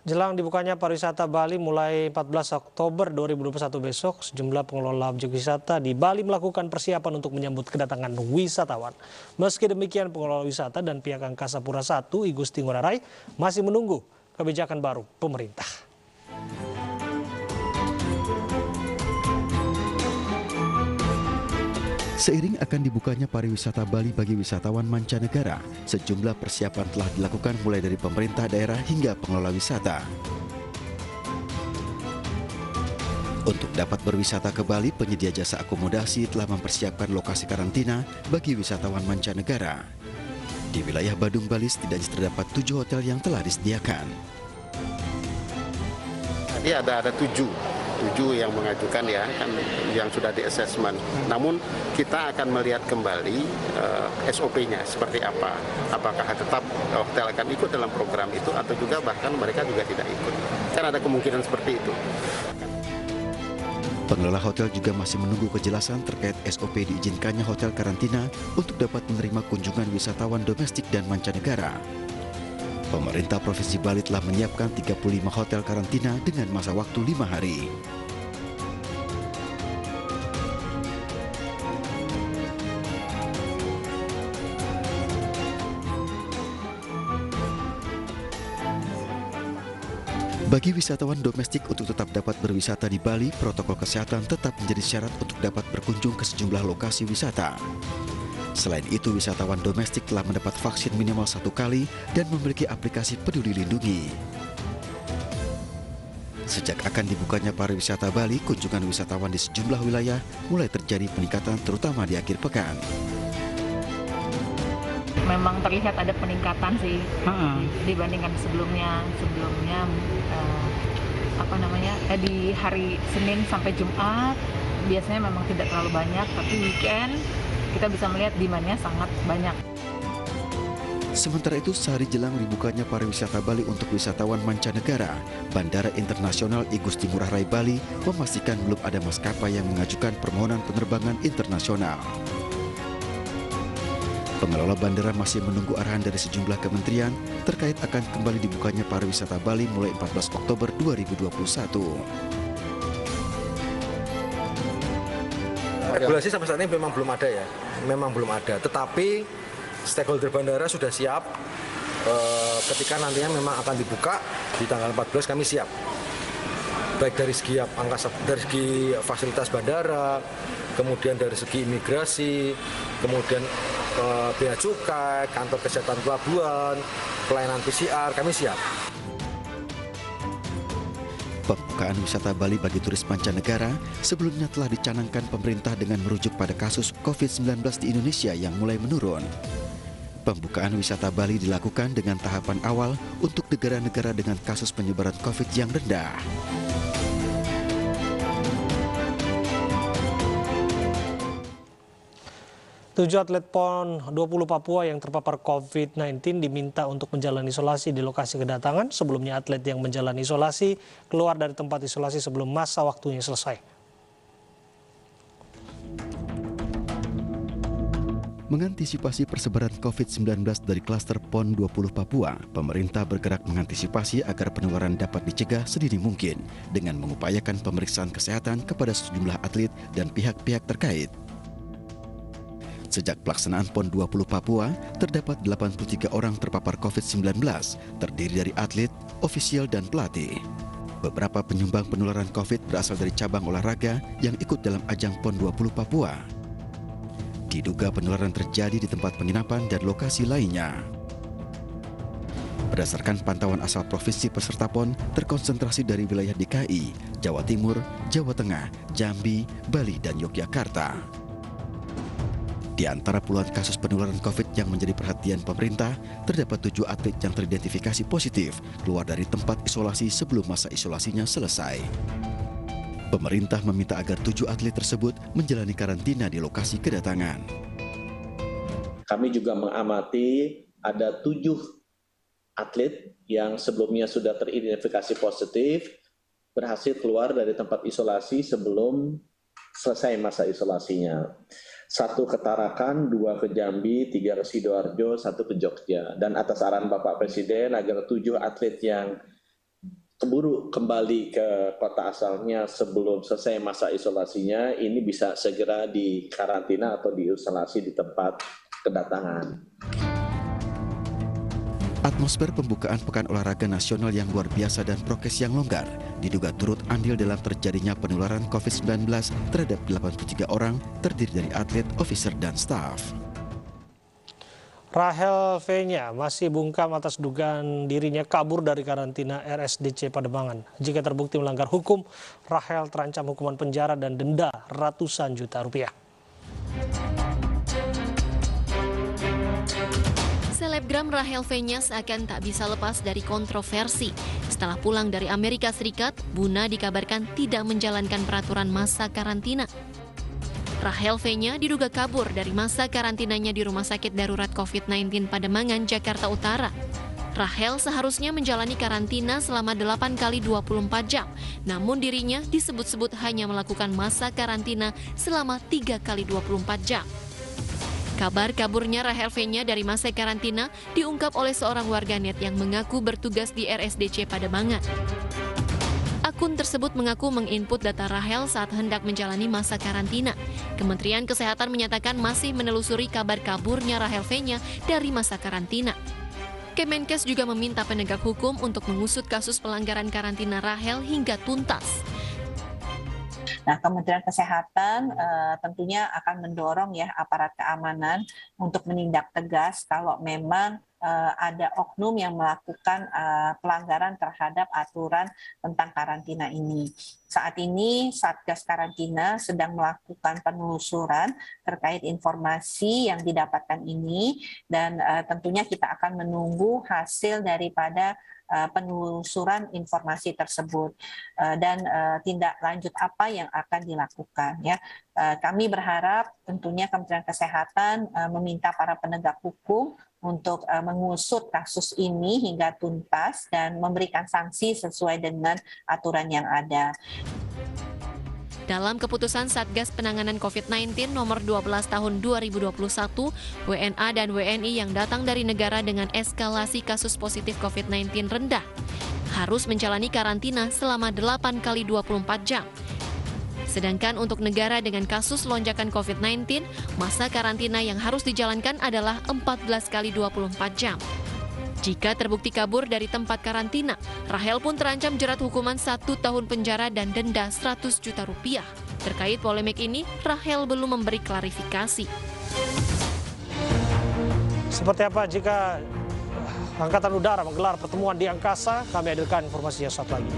Jelang dibukanya pariwisata Bali mulai 14 Oktober 2021 besok, sejumlah pengelola objek wisata di Bali melakukan persiapan untuk menyambut kedatangan wisatawan. Meski demikian, pengelola wisata dan pihak Angkasa Pura I I Gusti Ngurah Rai masih menunggu kebijakan baru pemerintah. Seiring akan dibukanya pariwisata Bali bagi wisatawan mancanegara, sejumlah persiapan telah dilakukan mulai dari pemerintah daerah hingga pengelola wisata. Untuk dapat berwisata ke Bali, penyedia jasa akomodasi telah mempersiapkan lokasi karantina bagi wisatawan mancanegara. Di wilayah Badung, Bali, setidaknya terdapat 7 hotel yang telah disediakan. Tadi ada 7 yang mengajukan ya, kan yang sudah di assessment. Namun kita akan melihat kembali SOP-nya seperti apa. Apakah tetap hotel akan ikut dalam program itu atau juga bahkan mereka juga tidak ikut. Kan ada kemungkinan seperti itu. Pengelola hotel juga masih menunggu kejelasan terkait SOP diizinkannya hotel karantina untuk dapat menerima kunjungan wisatawan domestik dan mancanegara. Pemerintah Provinsi Bali telah menyiapkan 35 hotel karantina dengan masa waktu 5 hari. Bagi wisatawan domestik untuk tetap dapat berwisata di Bali, protokol kesehatan tetap menjadi syarat untuk dapat berkunjung ke sejumlah lokasi wisata. Selain itu, wisatawan domestik telah mendapat vaksin minimal 1 kali dan memiliki aplikasi Peduli Lindungi. Sejak akan dibukanya pariwisata Bali, kunjungan wisatawan di sejumlah wilayah mulai terjadi peningkatan terutama di akhir pekan. Memang terlihat ada peningkatan sih dibandingkan sebelumnya di hari Senin sampai Jumat biasanya memang tidak terlalu banyak, tapi weekend kita bisa melihat demand-nya sangat banyak. Sementara itu, sehari jelang dibukanya pariwisata Bali untuk wisatawan mancanegara, Bandara Internasional I Gusti Ngurah Rai Bali memastikan belum ada maskapai yang mengajukan permohonan penerbangan internasional. Pengelola bandara masih menunggu arahan dari sejumlah kementerian terkait akan kembali dibukanya pariwisata Bali mulai 14 Oktober 2021. Regulasi sampai saat ini memang belum ada ya, tetapi stakeholder bandara sudah siap. Ketika nantinya memang akan dibuka di tanggal 14 kami siap, baik dari segi dari segi fasilitas bandara, kemudian dari segi imigrasi, kemudian bea cukai, kantor kesehatan pelabuhan, pelayanan PCR, kami siap. Pembukaan wisata Bali bagi turis mancanegara sebelumnya telah dicanangkan pemerintah dengan merujuk pada kasus COVID-19 di Indonesia yang mulai menurun. Pembukaan wisata Bali dilakukan dengan tahapan awal untuk negara-negara dengan kasus penyebaran COVID yang rendah. Tujuh atlet PON 20 Papua yang terpapar COVID-19 diminta untuk menjalani isolasi di lokasi kedatangan. Sebelumnya atlet yang menjalani isolasi keluar dari tempat isolasi sebelum masa waktunya selesai. Mengantisipasi persebaran COVID-19 dari klaster PON 20 Papua, pemerintah bergerak mengantisipasi agar penularan dapat dicegah sedini mungkin dengan mengupayakan pemeriksaan kesehatan kepada sejumlah atlet dan pihak-pihak terkait. Sejak pelaksanaan PON 20 Papua, terdapat 83 orang terpapar COVID-19, terdiri dari atlet, ofisial, dan pelatih. Beberapa penyumbang penularan COVID berasal dari cabang olahraga yang ikut dalam ajang PON 20 Papua. Diduga penularan terjadi di tempat penginapan dan lokasi lainnya. Berdasarkan pantauan asal provinsi peserta PON, terkonsentrasi dari wilayah DKI, Jawa Timur, Jawa Tengah, Jambi, Bali, dan Yogyakarta. Di antara puluhan kasus penularan COVID yang menjadi perhatian pemerintah, terdapat 7 atlet yang teridentifikasi positif keluar dari tempat isolasi sebelum masa isolasinya selesai. Pemerintah meminta agar 7 atlet tersebut menjalani karantina di lokasi kedatangan. Kami juga mengamati ada 7 atlet yang sebelumnya sudah teridentifikasi positif, berhasil keluar dari tempat isolasi sebelum selesai masa isolasinya. 1 ke Tarakan, 2 ke Jambi, 3 ke Sidoarjo, 1 ke Jogja. Dan atas arahan Bapak Presiden agar 7 atlet yang keburu kembali ke kota asalnya sebelum selesai masa isolasinya, ini bisa segera dikarantina atau diisolasi di tempat kedatangan. Atmosfer pembukaan Pekan Olahraga Nasional yang luar biasa dan prokes yang longgar diduga turut andil dalam terjadinya penularan COVID-19 terhadap 83 orang terdiri dari atlet, officer, dan staf. Rahel V-nya masih bungkam atas dugaan dirinya kabur dari karantina RSDC Pademangan. Jika terbukti melanggar hukum, Rahel terancam hukuman penjara dan denda ratusan juta rupiah. Selebgram Rahel V-nya seakan tak bisa lepas dari kontroversi. Setelah pulang dari Amerika Serikat, Buna dikabarkan tidak menjalankan peraturan masa karantina. Rahel V-nya diduga kabur dari masa karantinanya di Rumah Sakit Darurat COVID-19 Pademangan, Jakarta Utara. Rahel seharusnya menjalani karantina selama 8 kali 24 jam, namun dirinya disebut-sebut hanya melakukan masa karantina selama 3 kali 24 jam. Kabar kaburnya Rahel V-nya dari masa karantina diungkap oleh seorang warganet yang mengaku bertugas di RSDC Pademangan. Akun tersebut mengaku menginput data Rahel saat hendak menjalani masa karantina. Kementerian Kesehatan menyatakan masih menelusuri kabar kaburnya Rahel V-nya dari masa karantina. Kemenkes juga meminta penegak hukum untuk mengusut kasus pelanggaran karantina Rahel hingga tuntas. Nah, Kementerian Kesehatan tentunya akan mendorong ya aparat keamanan untuk menindak tegas kalau memang ada oknum yang melakukan pelanggaran terhadap aturan tentang karantina ini. Saat ini Satgas Karantina sedang melakukan penelusuran terkait informasi yang didapatkan ini dan tentunya kita akan menunggu hasil daripada penelusuran informasi tersebut dan tindak lanjut apa yang akan dilakukan ya. Kami berharap tentunya Kementerian Kesehatan meminta para penegak hukum untuk mengusut kasus ini hingga tuntas dan memberikan sanksi sesuai dengan aturan yang ada. Dalam keputusan Satgas Penanganan COVID-19 nomor 12 tahun 2021, WNA dan WNI yang datang dari negara dengan eskalasi kasus positif COVID-19 rendah harus menjalani karantina selama 8 kali 24 jam. Sedangkan untuk negara dengan kasus lonjakan COVID-19, masa karantina yang harus dijalankan adalah 14 kali 24 jam. Jika terbukti kabur dari tempat karantina, Rahel pun terancam jerat hukuman 1 tahun penjara dan denda 100 juta rupiah. Terkait polemik ini, Rahel belum memberi klarifikasi. Seperti apa jika Angkatan Udara menggelar pertemuan di angkasa? Kami hadirkan informasinya saat lagi.